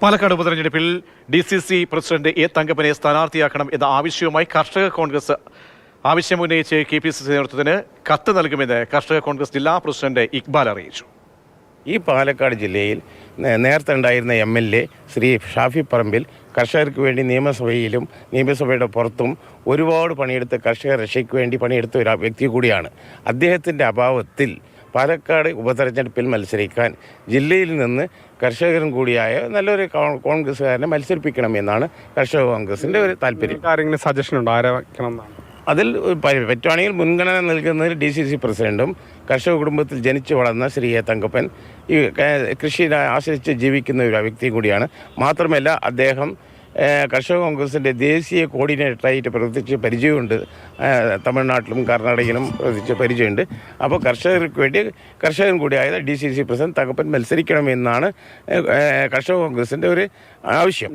പാലക്കാട് ഉപതെരഞ്ഞെടുപ്പിൽ DCC president A തങ്കപ്പനെ സ്ഥാനാർത്ഥിയാക്കണം എന്ന ആവശ്യവുമായി കർഷക കോൺഗ്രസ് ആവശ്യമുന്നയിച്ച് KPCC നേതൃത്വത്തിന് കത്ത് നൽകുമെന്ന് കർഷക കോൺഗ്രസ് ജില്ലാ പ്രസിഡന്റ് ഇക്ബാൽ അറിയിച്ചു. ഈ പാലക്കാട് ജില്ലയിൽ നേരത്തെ ഉണ്ടായിരുന്ന MLA ശ്രീ ഷാഫി പറമ്പിൽ കർഷകർക്ക് വേണ്ടി നിയമസഭയിലും നിയമസഭയുടെ പുറത്തും ഒരുപാട് പണിയെടുത്ത് കർഷക രക്ഷയ്ക്ക് വേണ്ടി പണിയെടുത്ത ഒരു വ്യക്തി കൂടിയാണ്. അദ്ദേഹത്തിൻ്റെ അഭാവത്തിൽ പാലക്കാട് ഉപതെരഞ്ഞെടുപ്പിൽ മത്സരിക്കാൻ ജില്ലയിൽ നിന്ന് കർഷകരും കൂടിയായ നല്ലൊരു കോൺഗ്രസ്സുകാരനെ മത്സരിപ്പിക്കണമെന്നാണ് കർഷക കോൺഗ്രസിൻ്റെ ഒരു താല്പര്യം. ആരെങ്കിലും സജഷൻ ഉണ്ടോ ആരെ വയ്ക്കണം എന്നാണ്? അതിൽ പറ്റുവാണെങ്കിൽ മുൻഗണന നൽകുന്നത് DCC പ്രസിഡന്റും കർഷക കുടുംബത്തിൽ ജനിച്ചു വളർന്ന ശ്രീ എ തങ്കപ്പൻ ഈ കൃഷിയെ ആശ്രയിച്ച് ജീവിക്കുന്ന ഒരു വ്യക്തി കൂടിയാണ്. മാത്രമല്ല അദ്ദേഹം കർഷക കോൺഗ്രസിൻ്റെ ദേശീയ കോർഡിനേറ്ററായിട്ട് പ്രവർത്തിച്ച് പരിചയമുണ്ട്. തമിഴ്നാട്ടിലും കർണാടകയിലും പ്രവർത്തിച്ച് പരിചയമുണ്ട്. അപ്പോൾ കർഷകർക്ക് വേണ്ടി കർഷകൻ കൂടിയായ DCC പ്രസിഡന്റ് തങ്കപ്പൻ മത്സരിക്കണമെന്നാണ് കർഷക കോൺഗ്രസിൻ്റെ ഒരു ആവശ്യം.